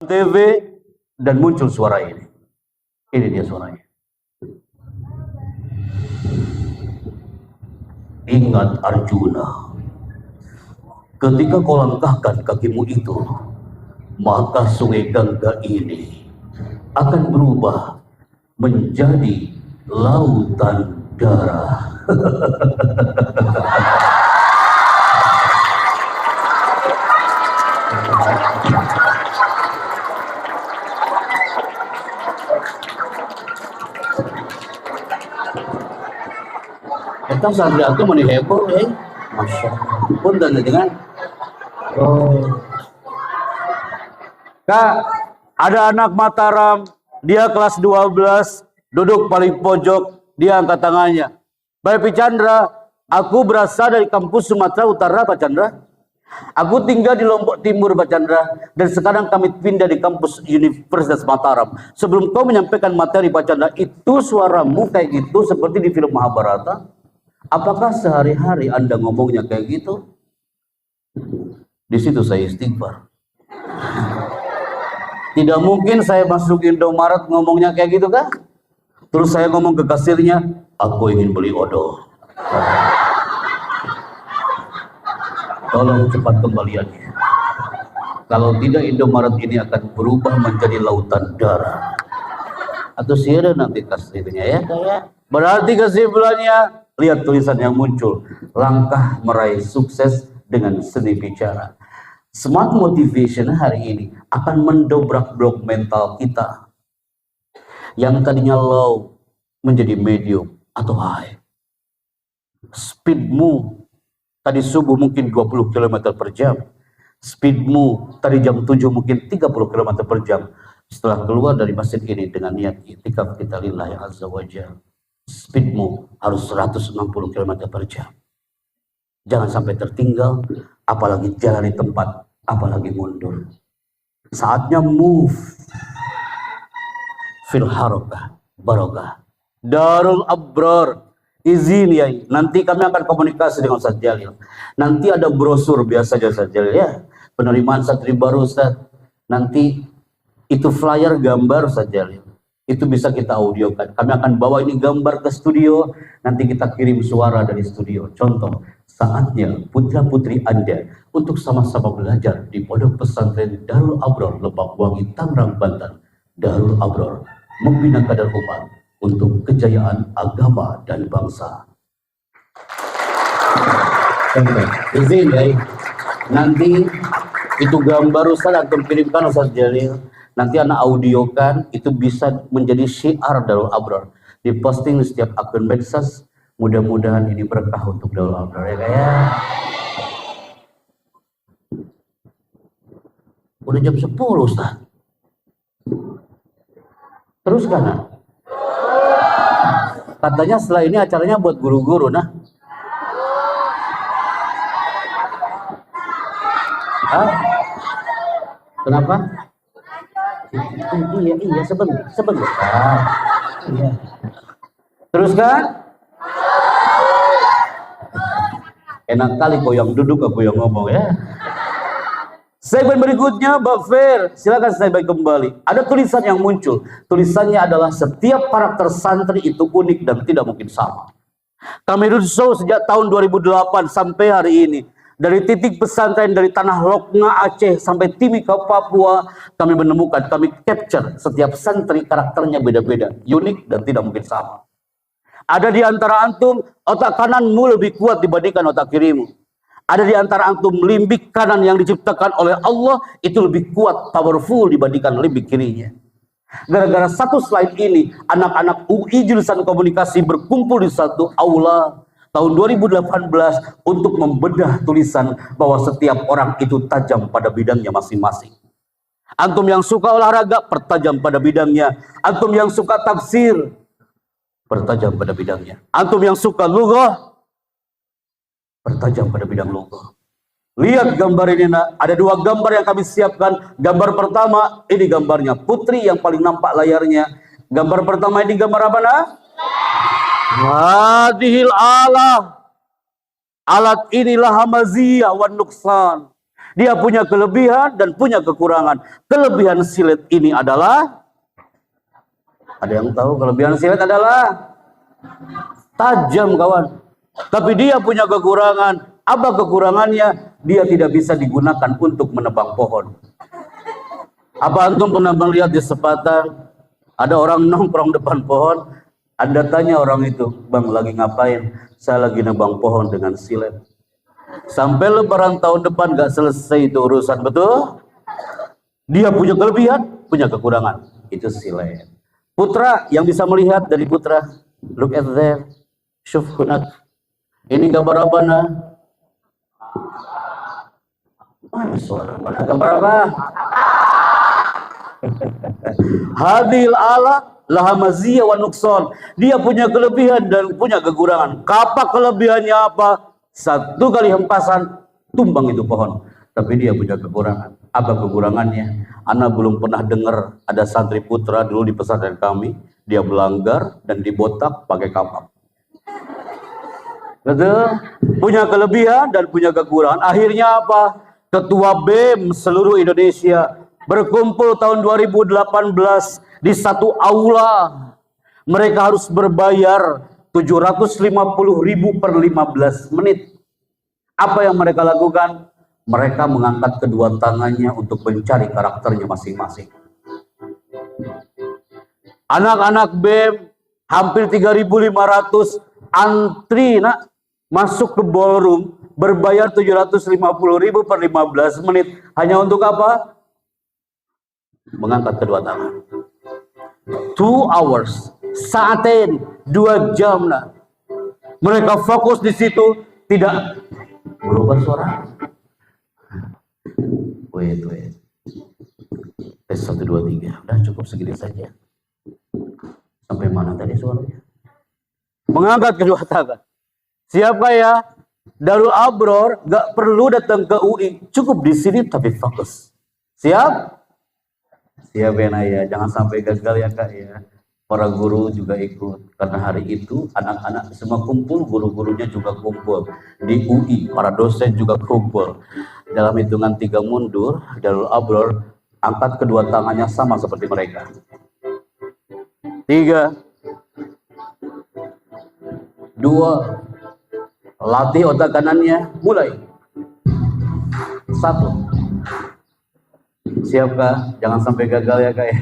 TV dan muncul suara ini. Ini dia suaranya. Ingat Arjuna, ketika kau langkahkan kakimu itu, maka sungai Gangga ini akan berubah menjadi lautan darah. Kita santri aku mau diheboh, Masya Allah. Pun dan dengan Kak, ada anak Mataram, dia kelas 12, duduk paling pojok, dia angkat tangannya. Baik Pak Chandra, aku berasal dari kampus Sumatera Utara, Pak Chandra. Aku tinggal di Lombok Timur, Pak Chandra, dan sekarang kami pindah di kampus Universitas Mataram. Sebelum kau menyampaikan materi, Pak Chandra, itu suaramu kayak gitu seperti di film Mahabharata. Apakah sehari-hari Anda ngomongnya kayak gitu? Di situ saya istighfar. Tidak mungkin saya masuk Indomaret ngomongnya kayak gitu kan? Terus saya ngomong ke kasirnya, aku ingin beli odol. Tolong cepat kembaliannya. Kalau tidak, Indomaret ini akan berubah menjadi lautan darah. Atau siapa nanti kasirnya ya kayak. Berarti kesimpulannya, lihat tulisan yang muncul. Langkah meraih sukses dengan seni bicara. Smart motivation hari ini akan mendobrak blok mental kita. Yang tadinya low menjadi medium atau high. Speedmu tadi subuh mungkin 20 km per jam. Speedmu tadi jam 7 mungkin 30 km per jam. Setelah keluar dari masjid ini dengan niat i'tikaf kita lillahi azza wa jalla, speedmu harus 160 km per jam. Jangan sampai tertinggal, apalagi jalan di tempat, apalagi mundur. Saatnya move. Fil harakah barokah. Darul Abrar. Izin ya, nanti kami akan komunikasi dengan Ustaz Jalil. Nanti ada brosur biasa aja Ustaz Jalil ya. Penerimaan santri baru Ustaz. Nanti itu flyer gambar Ustaz Jalil. Itu bisa kita audiokan. Kami akan bawa ini gambar ke studio, nanti kita kirim suara dari studio. Contoh, saatnya putra-putri Anda untuk sama-sama belajar di Pondok Pesantren Darul Abrar Lebak Wangi, Tangerang, Banten. Darul Abrar membina kadar umat untuk kejayaan agama dan bangsa. Izin ya, nanti itu gambar Ustaz akan kirimkan Ustaz Jalil. Nanti anak audiokan, itu bisa menjadi syiar Darul Abrar. Diposting di setiap akun medsos. Mudah-mudahan ini berkah untuk Darul Abrar ya kayak. Udah jam 10 Ustaz. Teruskan nah. Katanya setelah ini acaranya buat guru-guru nah. Hah? Kenapa? Iya sebentar. Iya. Teruskan. Enak kali kau yang duduk, aku yang ngomong ya. Segmen berikutnya, Mbak Fer, silakan saya baik kembali. Ada tulisan yang muncul. Tulisannya adalah setiap karakter santri itu unik dan tidak mungkin sama. Kami show sejak tahun 2008 sampai hari ini. Dari titik pesantren dari tanah Lokna Aceh sampai Timika Papua, kami menemukan, kami capture setiap santri karakternya beda-beda, unik dan tidak mungkin sama. Ada di antara antum, otak kananmu lebih kuat dibandingkan otak kirimu. Ada di antara antum, limbik kanan yang diciptakan oleh Allah itu lebih kuat, powerful dibandingkan limbik kirinya. Gara-gara satu slide ini, anak-anak UI jurusan komunikasi berkumpul di satu aula tahun 2018 untuk membedah tulisan bahwa setiap orang itu tajam pada bidangnya masing-masing. Antum yang suka olahraga, pertajam pada bidangnya. Antum yang suka tafsir, pertajam pada bidangnya. Antum yang suka lughah, pertajam pada bidang lughah. Lihat gambar ini nak, ada dua gambar yang kami siapkan. Gambar pertama, ini gambarnya Putri yang paling nampak layarnya. Gambar pertama ini gambar apa nak? Hadihil alat inilah hamaziyah wan nuksan. Dia punya kelebihan dan punya kekurangan. Kelebihan silet ini adalah, ada yang tahu kelebihan silet adalah tajam, kawan. Tapi dia punya kekurangan. Apa kekurangannya? Dia tidak bisa digunakan untuk menebang pohon. Apa antum pernah melihat di sepatan ada orang nongkrong depan pohon? Anda tanya orang itu, "Bang, lagi ngapain?" "Saya lagi nebang pohon dengan silet." Sampai lebaran tahun depan gak selesai itu urusan, betul? Dia punya kelebihan, punya kekurangan. Itu silet. Putra yang bisa melihat dari putra. Look at there. Syuf hunak. Ini gambar apa, nah? Mana suara? Mana gambar apa? Hadil ala laha maziyah wa nukson. Dia punya kelebihan dan punya kekurangan. Kapak kelebihannya apa? Satu kali hempasan tumbang itu pohon. Tapi dia punya kekurangan. Apa kekurangannya? Ana belum pernah dengar ada santri putra dulu di pesantren kami, dia melanggar dan dibotak pakai kapak. Betul? Punya kelebihan dan punya kekurangan. Akhirnya apa? Ketua BEM seluruh Indonesia berkumpul tahun 2018 di satu aula. Mereka harus berbayar 750.000 per 15 menit. Apa yang mereka lakukan? Mereka mengangkat kedua tangannya untuk mencari karakternya masing-masing. Anak-anak BEM hampir 3.500 antri nak masuk ke ballroom, berbayar 750.000 per 15 menit. Hanya untuk apa? Mengangkat kedua tangan. 2 hours, saatin, 2 jam nak. Mereka fokus di situ, tidak berubah suara. Wait. Tes 1, 2, 3. Udah cukup segini saja. Sampai mana tadi suaranya? Mengangkat kedua tangan. Siapa ya? Darul Abror gak perlu datang ke UI, cukup di sini tapi fokus. Siap? Siap ya Naya, jangan sampai gagal ya Kak ya. Para guru juga ikut, karena hari itu anak-anak semua kumpul, guru-gurunya juga kumpul. Di UI, para dosen juga kumpul. Dalam hitungan 3 mundur, Darul Abror angkat kedua tangannya sama seperti mereka. 3, 2, latih otak kanannya, mulai. 1. Siap Kak? Jangan sampai gagal ya Kak ya.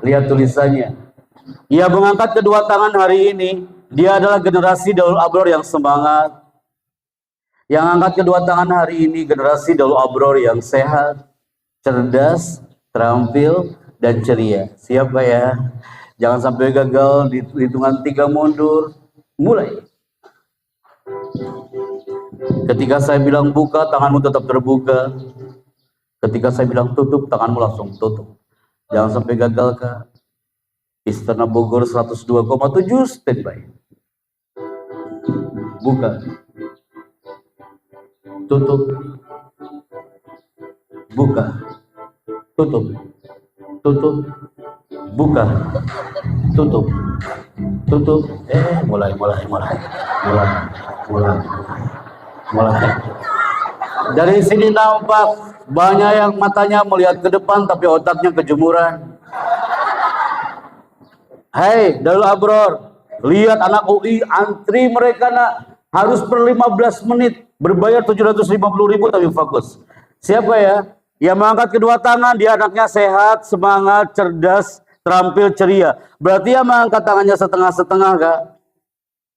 Lihat tulisannya. Ia mengangkat kedua tangan hari ini. Dia adalah generasi Darul Abror yang semangat. Yang angkat kedua tangan hari ini generasi Darul Abror yang sehat, cerdas, terampil, dan ceria. Siap Kak ya? Jangan sampai gagal di hitungan 3 mundur. Mulai. Ketika saya bilang buka, tanganmu tetap terbuka. Ketika saya bilang tutup, tanganmu langsung tutup. Jangan sampai gagal Kak. Istana Bogor 102,7 standby. Buka. Tutup. Buka. Tutup. Tutup. Buka. Tutup. Tutup. Mulai. Dari sini nampak banyak yang matanya melihat ke depan tapi otaknya kejemuran. Hei, Darul Abror, lihat anak UI antri mereka nak harus per 15 menit berbayar 750.000 tapi fokus. Siapa ya? Yang mengangkat kedua tangan, dia anaknya sehat, semangat, cerdas, terampil, ceria. Berarti yang mengangkat tangannya setengah-setengah Kak?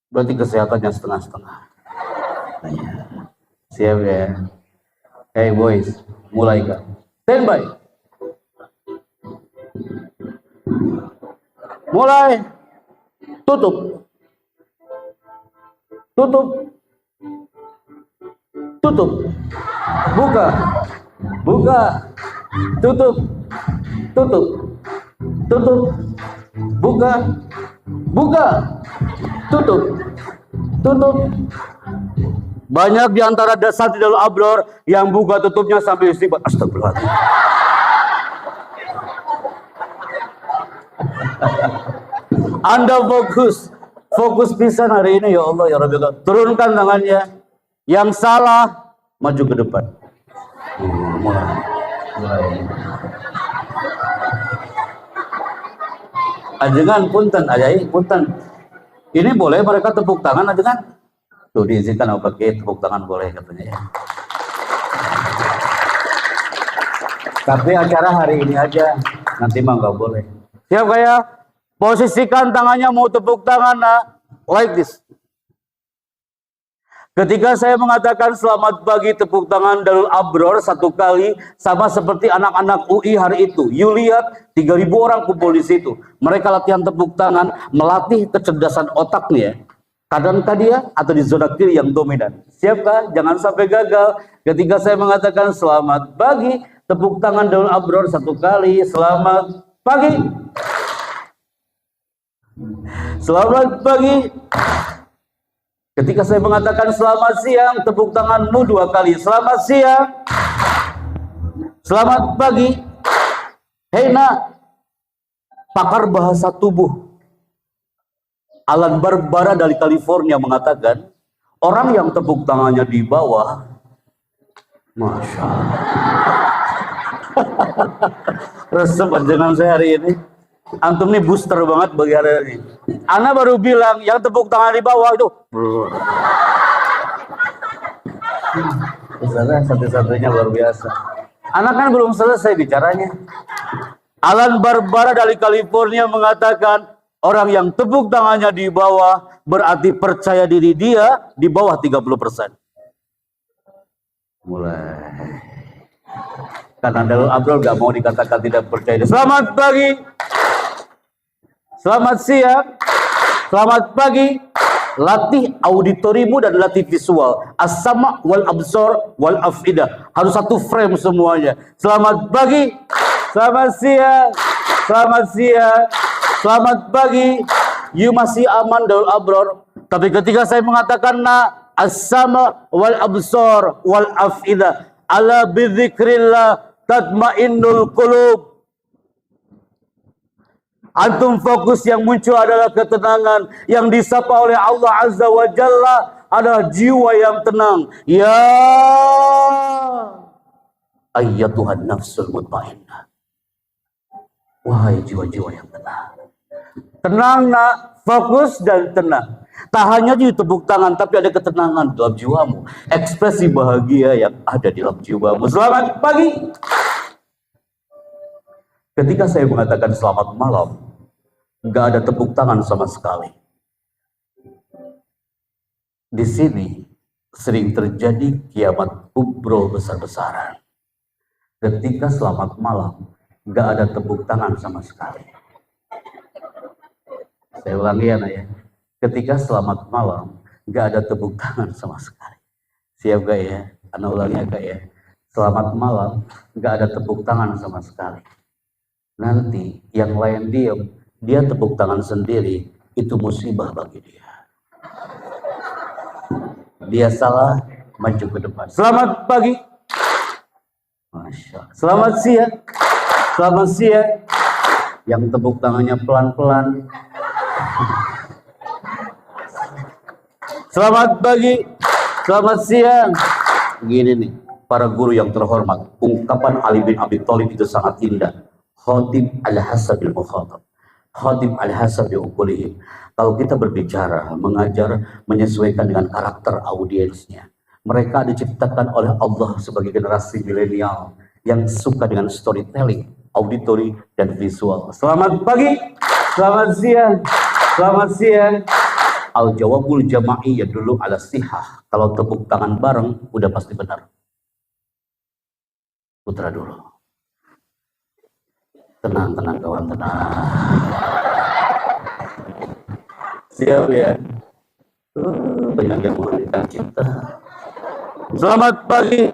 Berarti kesehatannya setengah-setengah. Siap ya? Hey boys, mulai Kak. Standby. Mulai. Tutup. Tutup. Tutup. Buka. Buka. Tutup. Tutup. Tutup. Buka. Buka. Tutup. Tutup. Banyak di antara santri Darul Abror yang buka tutupnya sambil istighfar. Astagfirullahaladzim. Anda fokus pisan hari ini ya Allah ya Rabbi. Turunkan tangannya. Yang salah maju ke depan. Mulai. Ajengan punten, ajai punten. Ini boleh mereka tepuk tangan ajengan? Tuh diizinkan apa pakai tepuk tangan boleh katanya ya. Tapi acara hari ini aja, nanti mah nggak boleh. Siap kayak? Posisikan tangannya mau tepuk tangan, like this. Ketika saya mengatakan selamat pagi, tepuk tangan Darul Abror satu kali, sama seperti anak-anak UI hari itu. You lihat 3.000 orang kumpul di situ. Mereka latihan tepuk tangan, melatih kecerdasan otaknya. Kanan dia atau di zona kiri yang dominan. Siapkah? Jangan sampai gagal. Ketika saya mengatakan selamat pagi, tepuk tangan Darul Abror satu kali. Selamat pagi. Selamat pagi. Ketika saya mengatakan selamat siang, tepuk tanganmu 2 kali. Selamat siang. Selamat pagi. Hei nak, pakar bahasa tubuh Alan Barbara dari California mengatakan, orang yang tepuk tangannya di bawah, Masya Allah. Resep dengan saya hari ini. Antum nih booster banget bagi hari ini. Ana baru bilang yang tepuk tangan di bawah itu. Misalnya satu-satunya luar biasa. Anak kan belum selesai bicaranya. Alan Barbara dari California mengatakan orang yang tepuk tangannya di bawah berarti percaya diri dia di bawah 30%. Mulai. Karena Darul Abror gak mau dikatakan tidak percaya diri. Selamat pagi. Selamat siang, selamat pagi. Latih auditorimu dan latih visual. As-sama' wal absor wal afidah. Harus satu frame semuanya. Selamat pagi, selamat siang, selamat siang, selamat pagi. You masih aman Darul Abror. Tapi ketika saya mengatakan as-sama' wal absor wal afidah, ala bidzikrillah tatmainnul qulub. Antum fokus yang muncul adalah ketenangan. Yang disapa oleh Allah Azza wa Jalla adalah jiwa yang tenang. Ya ayyatuhan nafsul mutmainnah. Wahai jiwa-jiwa yang tenang. Tenang nak, fokus dan tenang. Tak hanya di tepuk tangan, tapi ada ketenangan dalam jiwamu. Ekspresi bahagia yang ada di dalam jiwamu. Selamat pagi. Ketika saya mengatakan selamat malam, nggak ada tepuk tangan sama sekali. Di sini sering terjadi kiamat kubro besar-besaran. Ketika selamat malam, nggak ada tepuk tangan sama sekali. Saya ulangi ya, ketika selamat malam, nggak ada tepuk tangan sama sekali. Siap gak ya? Anda ulangi gak ya? Selamat malam, nggak ada tepuk tangan sama sekali. Nanti yang lain diam, dia tepuk tangan sendiri, itu musibah bagi dia. Dia salah, maju ke depan. Selamat pagi. Masya Allah. Selamat siang. Selamat siang. Yang tepuk tangannya pelan-pelan. Selamat pagi. Selamat siang. Gini nih, para guru yang terhormat, ungkapan Ali bin Abi Thalib itu sangat indah. Khatib al-hasabil mukhatab, khatib al-hasabil uqulihim. Kalau kita berbicara, mengajar, menyesuaikan dengan karakter audiensnya. Mereka diciptakan oleh Allah sebagai generasi milenial yang suka dengan storytelling, auditory, dan visual. Selamat pagi, selamat siang, selamat siang. Al-jawabul jama'i ya dulu ala sihah. Kalau tepuk tangan bareng, udah pasti benar. Putra dulu. Tenang, tenang kawan, tenang. Siap ya. Banyak yang menghadirkan cinta. Selamat pagi.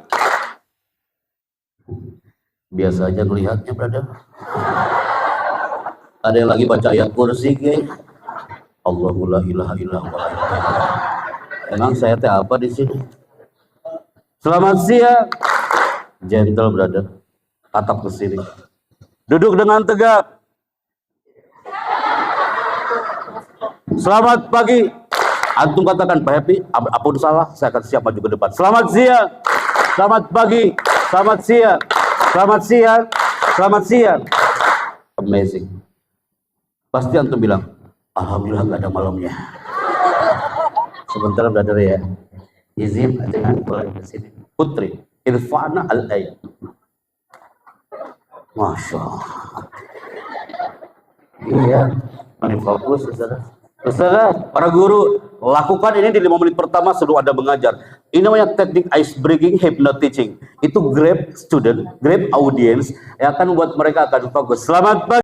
Biasa aja melihatnya, brother. Ada yang lagi baca ayat kursi, ke? Allahu la ilaha illallah. Emang saya teh apa di sini? Selamat siang. Gentle, brother. Atap ke sini. Duduk dengan tegak. Selamat pagi. Antum katakan, Pak Happy, apapun salah, saya akan siap maju ke depan. Selamat siang. Selamat pagi. Selamat siang. Selamat siang. Selamat siang. Amazing. Pasti antum bilang, alhamdulillah gak ada malamnya. Sebentar brother ya. Izin aja boleh ke sini. Putri Irfana Al-Ain. Masya Allah. Iya, ini fokus saudara. Saudara, para guru, lakukan ini di 5 menit pertama sebelum Anda mengajar. Ini namanya teknik ice breaking hypnotizing. Itu grab student, grab audience yang akan membuat mereka akan fokus. Selamat pagi.